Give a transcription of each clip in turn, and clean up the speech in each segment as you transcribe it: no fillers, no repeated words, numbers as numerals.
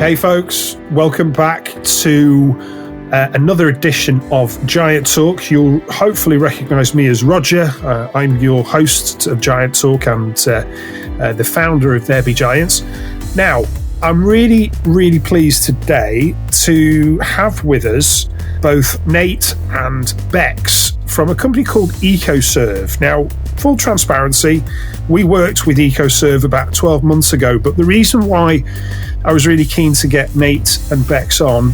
Hey folks, welcome back to another edition of Giant Talk. You'll hopefully recognise me as Roger. I'm your host of Giant Talk and the founder of There Be Giants. Now, I'm really, really pleased today to have with us both Nate and Bex from a company called ECO Surv. Now, full transparency, we worked with ECO Surv about 12 months ago, but the reason why I was really keen to get Nate and Bex on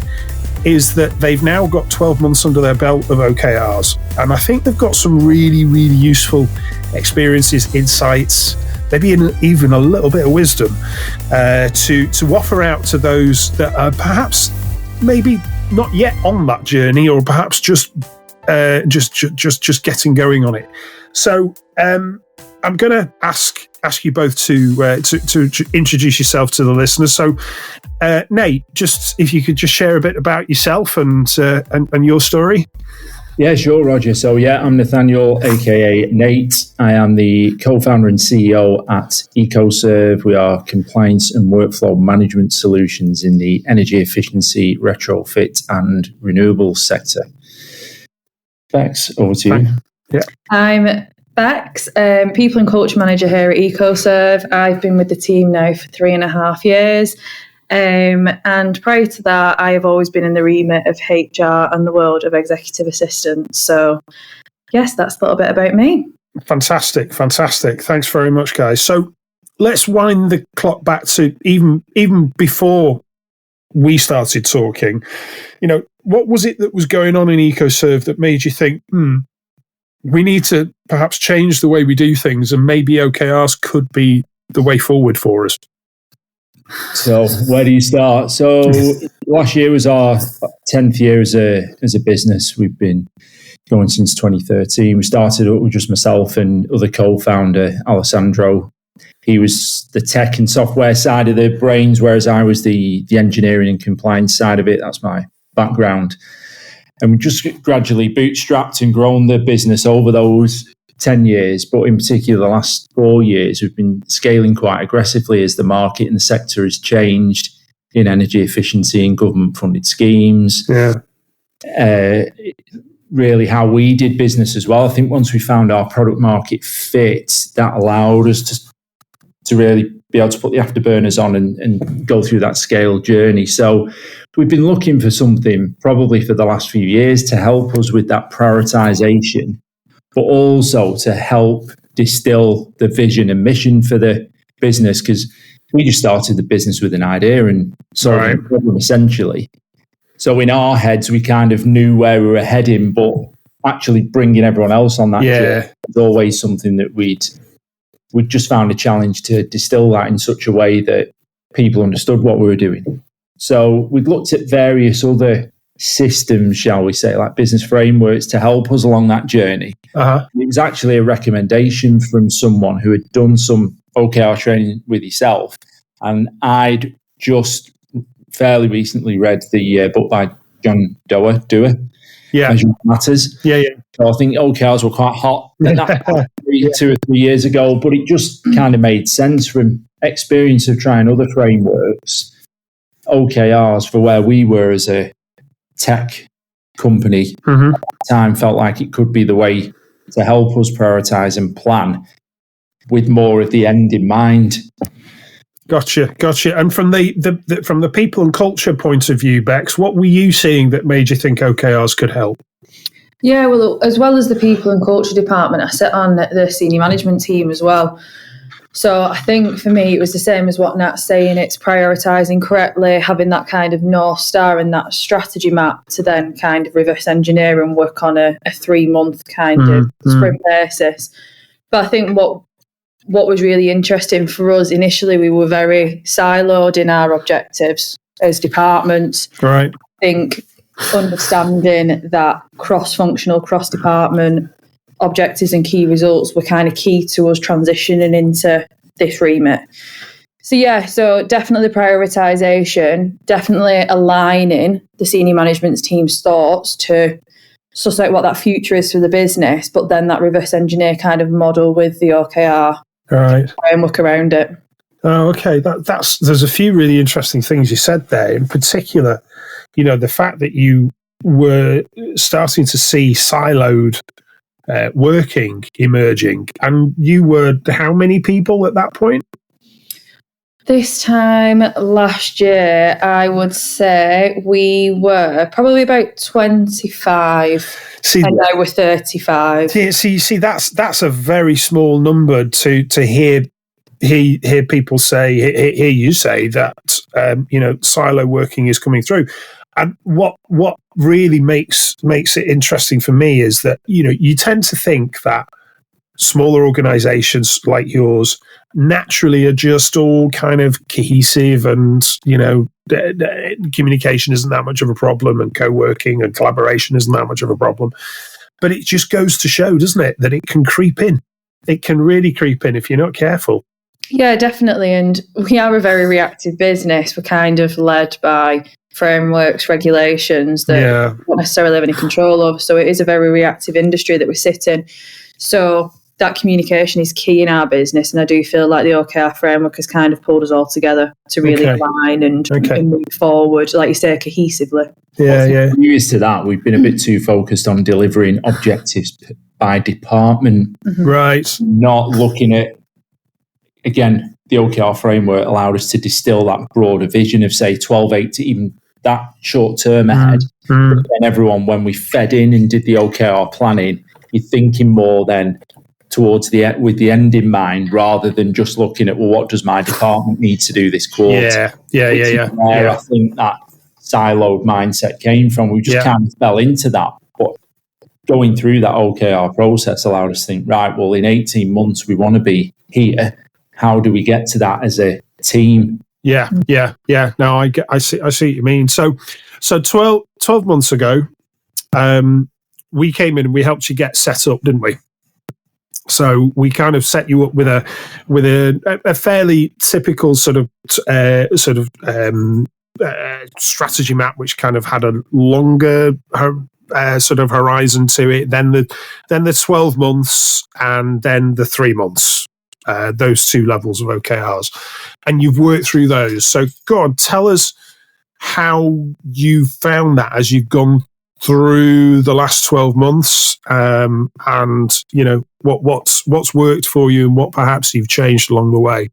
is that they've now got 12 months under their belt of OKRs. And I think they've got some really, really useful experiences, insights, maybe even a little bit of wisdom to offer out to those that are perhaps maybe not yet on that journey, or perhaps just getting going on it. So I'm going to ask you both to introduce yourself to the listeners. So, Nate, just if you could just share a bit about yourself and your story. Yeah, sure, Roger. So, I'm Nathaniel, aka Nate. I am the co-founder and CEO at ECO Surv. We are compliance and workflow management solutions in the energy efficiency, retrofit, and renewables sector. Bex, over to you. Yeah, I'm Bex, People and Culture Manager here at ECO Surv. I've been with the team now for 3.5 years. And prior to that, I have always been in the remit of HR and the world of executive assistants. So, yes, that's a little bit about me. Fantastic. Thanks very much, guys. So let's wind the clock back to even before we started talking. You know, what was it that was going on in ECO Surv that made you think, we need to perhaps change the way we do things, and maybe OKRs could be the way forward for us? So where do you start? So last year was our 10th year as a business. We've been going since 2013. We started up with just myself and other co-founder, Alessandro. He was the tech and software side of the brains, whereas I was the engineering and compliance side of it. That's my background. And we just gradually bootstrapped and grown the business over those 10 years, but in particular the last 4 years, we've been scaling quite aggressively as the market and the sector has changed in energy efficiency and government-funded schemes. Really how we did business as well. I think once we found our product market fit, that allowed us to really be able to put the afterburners on and go through that scale journey. So we've been looking for something probably for the last few years to help us with that prioritization, but also to help distill the vision and mission for the business, because we just started the business with an idea and solving a problem essentially. So in our heads, we kind of knew where we were heading, but actually bringing everyone else on that journey was always something that we'd just found a challenge to distill that in such a way that people understood what we were doing. So we'd looked at various other systems, shall we say, like business frameworks to help us along that journey. It was actually a recommendation from someone who had done some OKR training with yourself. And I'd just fairly recently read the book by John Doerr, Measurement Matters. So I think OKRs were quite hot at that point, 2 or 3 years ago, but it just kind of made sense from experience of trying other frameworks. OKRs for where we were as a tech company at the time felt like it could be the way to help us prioritize and plan with more of the end in mind. Gotcha. And from the people and culture point of view, Bex, what were you seeing that made you think OKRs could help? Yeah, well, as well as the people and culture department, I sit on the senior management team as well. So I think for me, it was the same as what Nat's saying. It's prioritising correctly, having that kind of North Star and that strategy map to then kind of reverse engineer and work on a 3-month kind of sprint basis. But I think what was really interesting for us, initially, we were very siloed in our objectives as departments. Right. I think understanding that cross-functional, cross-department objectives and key results were kind of key to us transitioning into this remit. So definitely prioritisation, definitely aligning the senior management team's thoughts to suss out what that future is for the business, but then that reverse engineer kind of model with the OKR framework around it. Oh, okay. There's a few really interesting things you said there. In particular, the fact that you were starting to see siloed working emerging, and you were how many people at that point? This time last year, I would say we were probably about 25, and now we're 35. See, that's a very small number to hear people say, hear you say that silo working is coming through. And what really makes it interesting for me is that you tend to think that smaller organizations like yours naturally are just all kind of cohesive, and communication isn't that much of a problem, and co-working and collaboration isn't that much of a problem. But it just goes to show, doesn't it, that it can creep in. It can really creep in if you're not careful. Yeah, definitely. And we are a very reactive business. We're kind of led by frameworks, regulations that we don't necessarily have any control over. So it is a very reactive industry that we sit in. So that communication is key in our business. And I do feel like the OKR framework has kind of pulled us all together to really align and move forward, like you say, cohesively. Yeah. Previous to that, we've been a bit too focused on delivering objectives by department. Right. Not looking at, again, the OKR framework allowed us to distill that broader vision of, say, 12, 18, even that short term ahead. But then everyone, when we fed in and did the OKR planning, you're thinking more then towards with the end in mind, rather than just looking at, well, what does my department need to do this quarter? Yeah. I think that siloed mindset came from. We just kind of fell into that. But going through that OKR process allowed us to think, right, well, in 18 months, we want to be here. How do we get to that as a team? Yeah. No, I see what you mean. So 12 months ago, we came in and we helped you get set up, didn't we? So we kind of set you up with a fairly typical sort of strategy map, which kind of had a longer sort of horizon to it. Then the 12 months, and then the 3 months. Those two levels of OKRs, and you've worked through those. So go on, tell us how you found that as you've gone through the last 12 months, and what's worked for you and what perhaps you've changed along the way.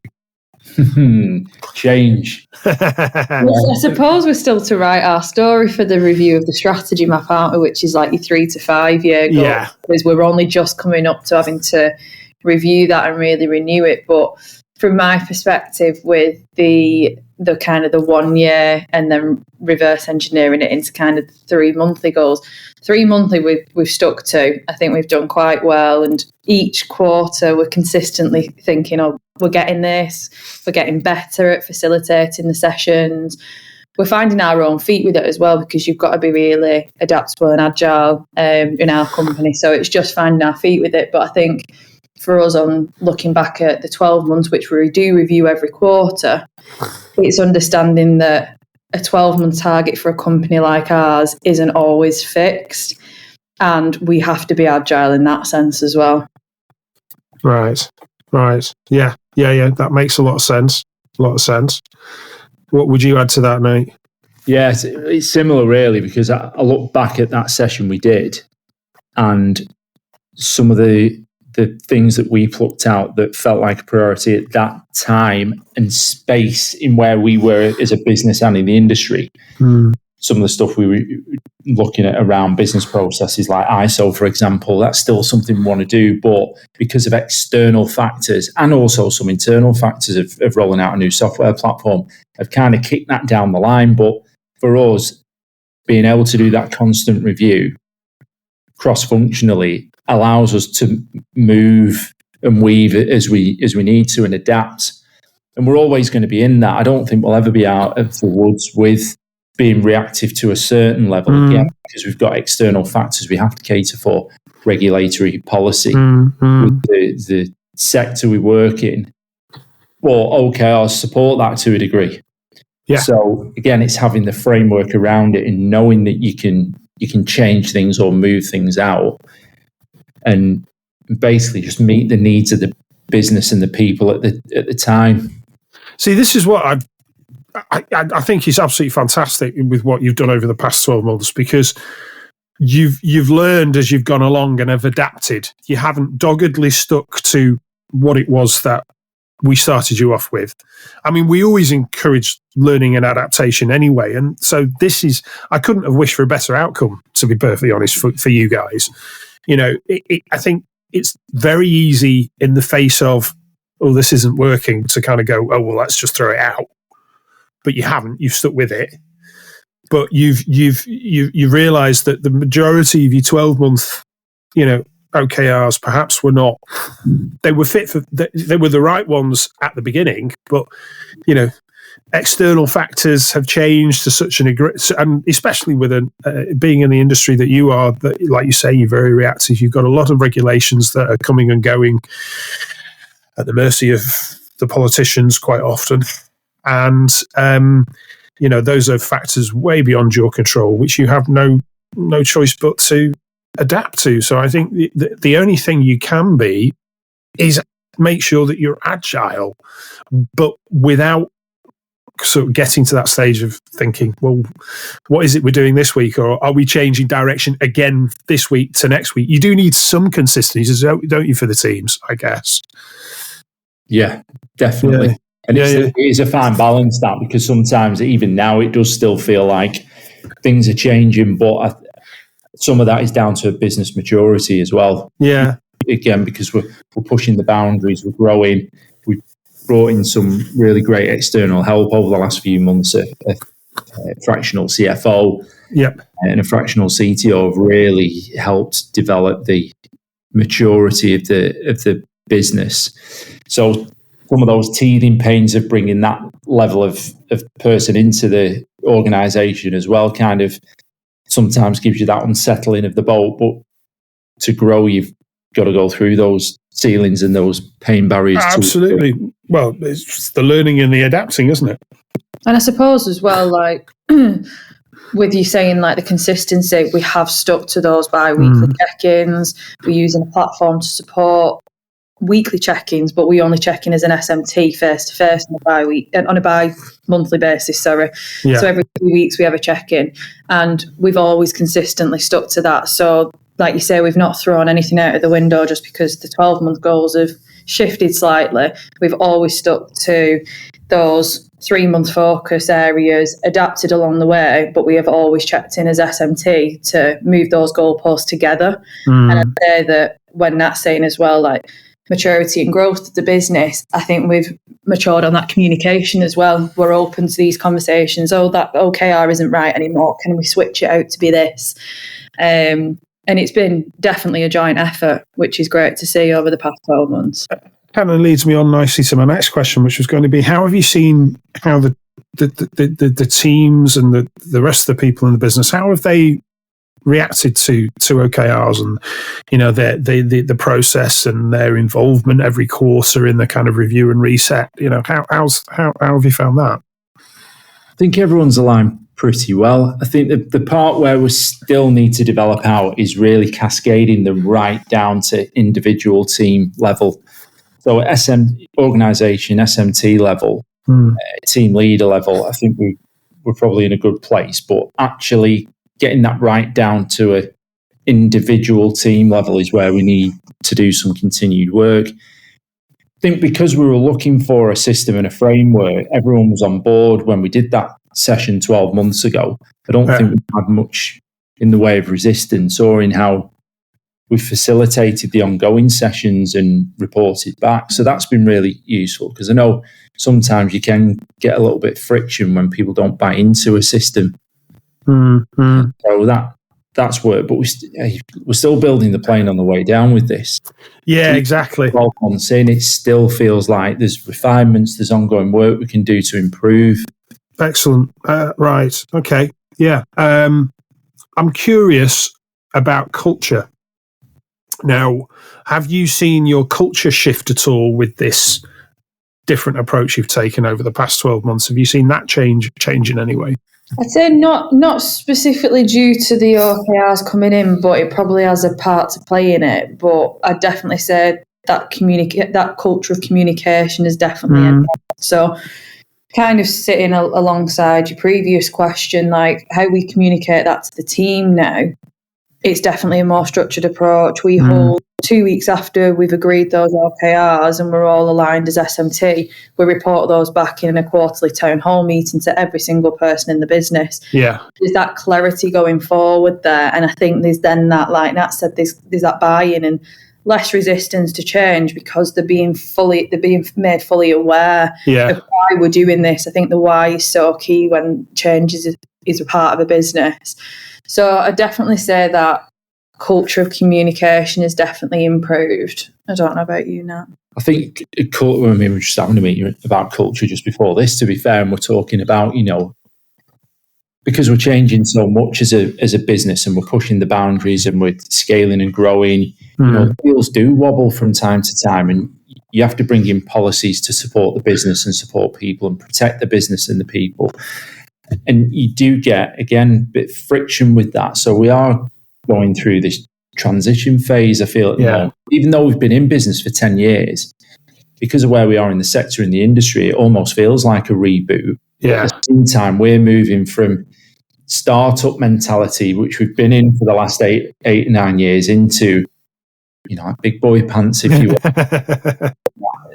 Change. I suppose we're still to write our story for the review of the strategy map, aren't we, which is like your 3 to 5 year goal, because we're only just coming up to having to review that and really renew it. But from my perspective, with the kind of the 1 year and then reverse engineering it into kind of 3 monthly goals, 3 monthly we've stuck to. I think we've done quite well, and each quarter we're consistently thinking, oh, we're getting this, we're getting better at facilitating the sessions. We're finding our own feet with it as well, because you've got to be really adaptable and agile in our company. So it's just finding our feet with it. But I think for us, on looking back at the 12 months, which we do review every quarter, it's understanding that a 12-month target for a company like ours isn't always fixed, and we have to be agile in that sense as well. Right. Yeah. That makes a lot of sense. What would you add to that, Nate? Yeah, it's similar, really, because I look back at that session we did, and some of the things that we plucked out that felt like a priority at that time and space in where we were as a business and in the industry. Some of the stuff we were looking at around business processes like ISO, for example, that's still something we want to do, but because of external factors and also some internal factors of rolling out a new software platform, have kind of kicked that down the line. But for us, being able to do that constant review cross-functionally allows us to move and weave it as we need to and adapt. And we're always going to be in that. I don't think we'll ever be out of the woods with being reactive to a certain level again, because we've got external factors we have to cater for, regulatory policy with the sector we work in. Well, OKRs support that to a degree. Yeah. So again, it's having the framework around it and knowing that you can change things or move things out, and basically just meet the needs of the business and the people at the time. See, this is what I think is absolutely fantastic with what you've done over the past 12 months, because you've learned as you've gone along and have adapted. You haven't doggedly stuck to what it was that we started you off with. I mean, we always encourage learning and adaptation anyway. And so I couldn't have wished for a better outcome, to be perfectly honest, for you guys. You know, I think it's very easy in the face of, oh, this isn't working, to kind of go, oh, well, let's just throw it out. But you haven't. You've stuck with it. But you've realised that the majority of your 12-month, OKRs perhaps were not. They were they were the right ones at the beginning, but external factors have changed to such an degree, and especially with being in the industry that you are, that, like you say, you're very reactive. You've got a lot of regulations that are coming and going at the mercy of the politicians quite often. And, those are factors way beyond your control, which you have no choice but to adapt to. So I think the only thing you can be is make sure that you're agile, but without sort of getting to that stage of thinking, well, what is it we're doing this week? Or are we changing direction again this week to next week? You do need some consistency, don't you, for the teams, I guess? Yeah, definitely. Yeah. And it is a fine balance, that, because sometimes even now it does still feel like things are changing, but some of that is down to business maturity as well. Yeah. Again, because we're pushing the boundaries, we're growing. We've brought in some really great external help over the last few months. A fractional CFO and a fractional CTO have really helped develop the maturity of the business. So some of those teething pains of bringing that level of person into the organisation as well kind of sometimes gives you that unsettling of the boat. But to grow, you've got to go through those ceilings and those pain barriers. Absolutely. Well, it's the learning and the adapting, isn't it? And I suppose as well, like with you saying like the consistency, we have stuck to those bi-weekly check-ins. We're using a platform to support weekly check-ins, but we only check in as an SMT face-to-face on a bi-monthly basis. So every 2 weeks we have a check-in, and we've always consistently stuck to that. So like you say, we've not thrown anything out of the window just because the 12-month goals have shifted slightly. We've always stuck to those 3-month focus areas, adapted along the way, but we have always checked in as SMT to move those goalposts together. And I'd say that when Nat's saying as well, like maturity and growth of the business, I think we've matured on that communication as well. We're open to these conversations. Oh, that OKR isn't right anymore. Can we switch it out to be this? And it's been definitely a joint effort, which is great to see over the past 12 months. Kind of leads me on nicely to my next question, which was going to be, how have you seen how the teams and the rest of the people in the business, how have they reacted to OKRs and the process and their involvement every quarter in the kind of review and reset? How have you found that? I think everyone's aligned pretty well. I think the part where we still need to develop out is really cascading them right down to individual team level. So at organisation, SMT level, team leader level, I think we're probably in a good place, but actually getting that right down to an individual team level is where we need to do some continued work. I think because we were looking for a system and a framework, everyone was on board when we did that session 12 months ago. I don't think we had much in the way of resistance or in how we facilitated the ongoing sessions and reported back. So that's been really useful, because I know sometimes you can get a little bit of friction when people don't buy into a system. So that's work, but we're still building the plane on the way down with this. Yeah, exactly. 12 months in, it still feels like there's refinements, there's ongoing work we can do to improve. Excellent. Right. Okay. Yeah. I'm curious about culture. Now, have you seen your culture shift at all with this different approach you've taken over the past 12 months? Have you seen that change in any way? I'd say not specifically due to the OKRs coming in, but it probably has a part to play in it. But I'd definitely say that culture of communication is definitely enhanced. So kind of sitting alongside your previous question, like how we communicate that to the team now, it's definitely a more structured approach. We hold 2 weeks after we've agreed those OKRs and we're all aligned as SMT, we report those back in a quarterly town hall meeting to every single person in the business. Yeah. There's that clarity going forward there. And I think there's then that, like Nat said, there's that buy-in and less resistance to change because they're being made fully aware of why we're doing this. I think the why is so key when change is a part of a business. So I definitely say that culture of communication is definitely improved. I don't know about you, Nat. I think we were just having a meeting about culture just before this, to be fair, and we're talking about, because we're changing so much as a business and we're pushing the boundaries and we're scaling and growing, the wheels do wobble from time to time, and you have to bring in policies to support the business and support people and protect the business and the people. And you do get, again, a bit of friction with that. So we are going through this transition phase, I feel, at the moment. Even though we've been in business for 10 years, because of where we are in the sector, in the industry, it almost feels like a reboot. Yeah. At the same time, we're moving from startup mentality, which we've been in for the last 8 or 9 years, into, like big boy pants, if you will,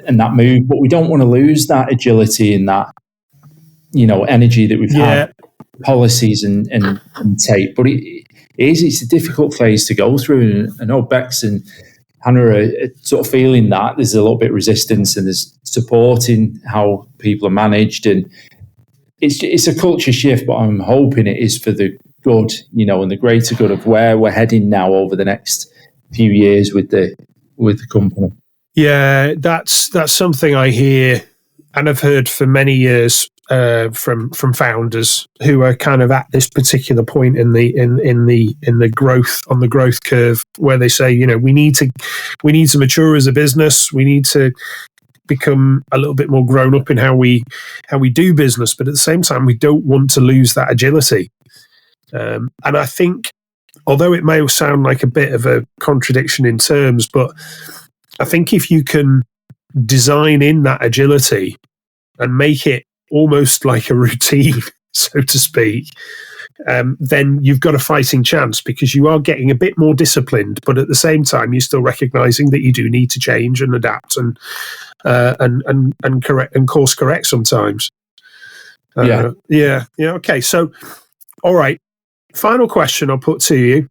and that move. But we don't want to lose that agility and that, energy that we've had, policies and tape. But it's a difficult phase to go through. And I know Bex and Hannah are sort of feeling that there's a little bit of resistance and there's supporting how people are managed. And it's a culture shift, but I'm hoping it is for the good, and the greater good of where we're heading now over the next few years with the company. Yeah, that's something I hear and I've heard for many years from founders who are kind of at this particular point in the growth curve, where they say, we need to mature as a business. We need to become a little bit more grown up in how we do business, but at the same time, we don't want to lose that agility. And I think, although it may sound like a bit of a contradiction in terms, but I think if you can design in that agility and make it almost like a routine, so to speak, then you've got a fighting chance, because you are getting a bit more disciplined, but at the same time, you're still recognizing that you do need to change and adapt and correct and course correct sometimes. Okay. So, all right. Final question I'll put to you.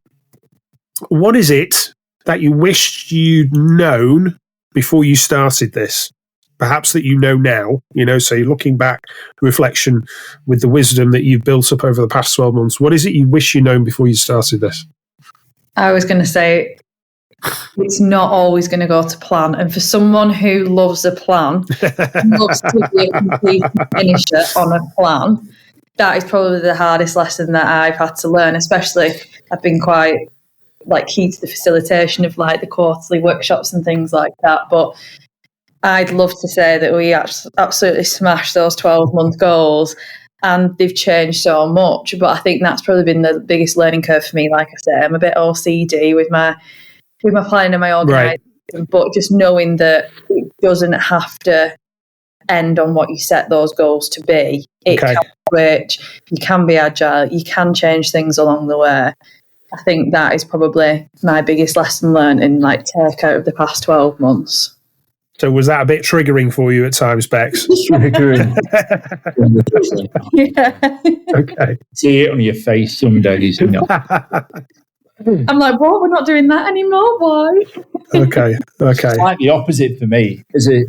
What is it that you wished you'd known before you started this? Perhaps that now, so you're looking back, reflection with the wisdom that you've built up over the past 12 months. What is it you wish you'd known before you started this? I was going to say, it's not always going to go to plan. And for someone who loves a plan, loves to be a complete finisher on a plan, that is probably the hardest lesson that I've had to learn, especially I've been quite key to the facilitation of the quarterly workshops and things like that. But I'd love to say that we absolutely smashed those 12-month goals, and they've changed so much. But I think that's probably been the biggest learning curve for me. Like I said, I'm a bit OCD with my planning and my organisation, but just knowing that it doesn't have to end on what you set those goals to be. It can switch, you can be agile, you can change things along the way. I think that is probably my biggest lesson learned in take out of the past 12 months. So was that a bit triggering for you at times, Bex? Yeah. Okay. See it on your face some days, I'm like, what? We're not doing that anymore. Why? Okay. It's like the opposite for me. As a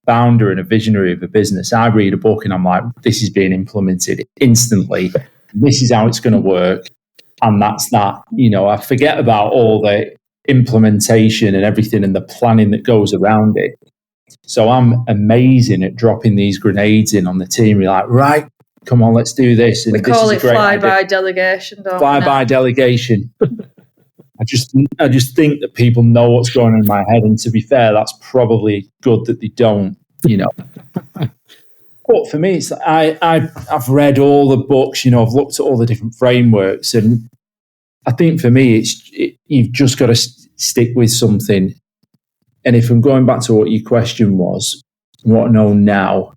founder and a visionary of a business, I read a book and I'm like, this is being implemented instantly. This is how it's going to work. And that's that. I forget about all the implementation and everything and the planning that goes around it. So I'm amazing at dropping these grenades in on the team. You're like, right, come on, let's do this. And we call it fly-by delegation, don't we? Fly-by delegation. I just think that people know what's going on in my head. And to be fair, that's probably good that they don't, But for me, it's I've read all the books, I've looked at all the different frameworks, and I think for me, you've just got to stick with something And if I'm going back to what your question was, what I know now,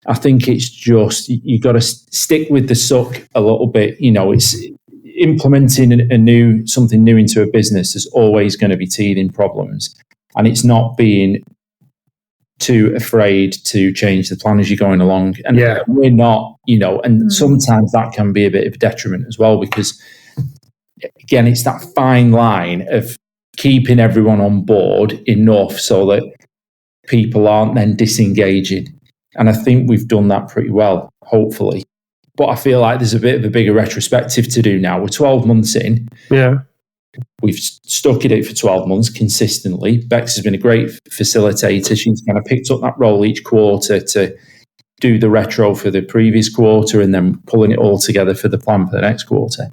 I think it's just, you got to stick with the suck a little bit. It's implementing something new into a business is always going to be teething problems. And it's not being too afraid to change the plan as you're going along. And we're not, and sometimes that can be a bit of a detriment as well, because again, it's that fine line of keeping everyone on board enough so that people aren't then disengaging. And I think we've done that pretty well, hopefully. But I feel like there's a bit of a bigger retrospective to do now. We're 12 months in. Yeah. We've stuck at it for 12 months consistently. Bex has been a great facilitator. She's kind of picked up that role each quarter to do the retro for the previous quarter and then pulling it all together for the plan for the next quarter.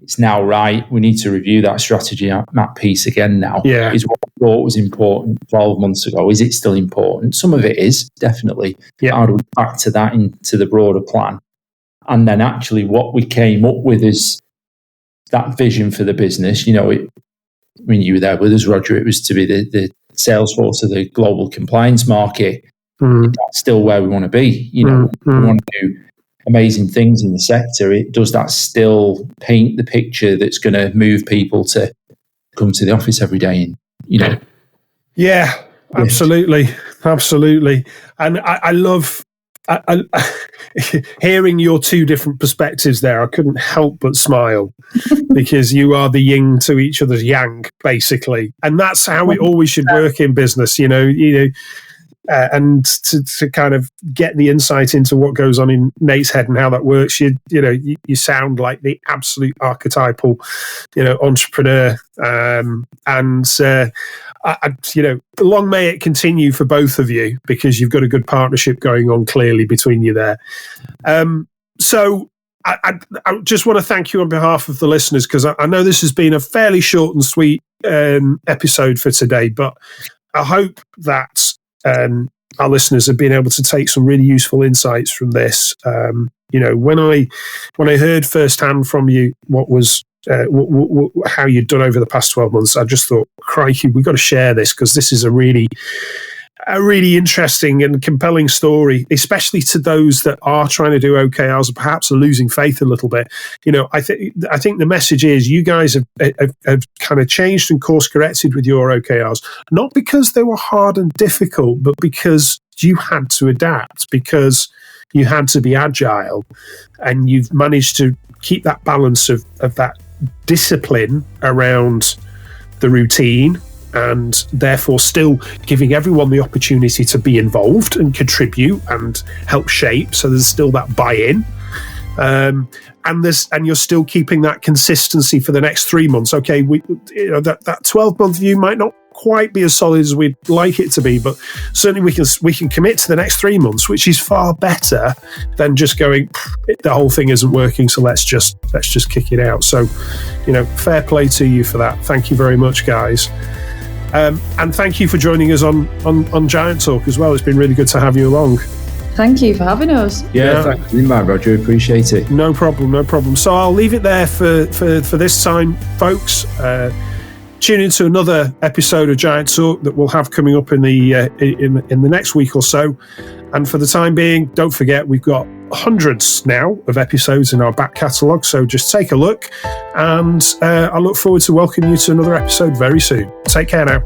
It's now right. We need to review that strategy map piece again now. Yeah. Is what I thought was important 12 months ago. Is it still important? Some of it is, definitely. Yeah. How do we factor that into the broader plan? And then actually what we came up with is that vision for the business. You were there with us, Roger. It was to be the sales force of the global compliance market. That's still where we want to be. We want to do amazing things in the sector. Does that still paint the picture that's going to move people to come to the office every day? And yeah, absolutely. And I love hearing your two different perspectives there. I couldn't help but smile because you are the yin to each other's yang, basically, and that's how it always should work in business. And to kind of get the insight into what goes on in Nate's head and how that works, you sound like the absolute archetypal, entrepreneur. Long may it continue for both of you, because you've got a good partnership going on clearly between you there. So I just want to thank you on behalf of the listeners, because I know this has been a fairly short and sweet episode for today, but I hope that our listeners have been able to take some really useful insights from this. When I heard firsthand from you what was how you'd done over the past 12 months, I just thought, crikey, we've got to share this, because this is a really interesting and compelling story, especially to those that are trying to do OKRs and perhaps are losing faith a little bit. I think the message is you guys have kind of changed and course corrected with your OKRs, not because they were hard and difficult, but because you had to adapt, because you had to be agile, and you've managed to keep that balance of that discipline around the routine, and therefore still giving everyone the opportunity to be involved and contribute and help shape. So there's still that buy-in, and you're still keeping that consistency for the next 3 months. Okay, that 12-month view might not quite be as solid as we'd like it to be, but certainly we can commit to the next 3 months, which is far better than just going, the whole thing isn't working, so let's just kick it out. So, fair play to you for that. Thank you very much, guys. And thank you for joining us on Giant Talk as well. It's been really good to have you along. Thank you for having us. Yeah. Thanks, Roger. Appreciate it. No problem. So I'll leave it there for this time, folks. Tune into another episode of Giant Talk that we'll have coming up in the next week or so. And for the time being, don't forget, we've got hundreds now of episodes in our back catalogue, so just take a look, and I look forward to welcoming you to another episode very soon. Take care now.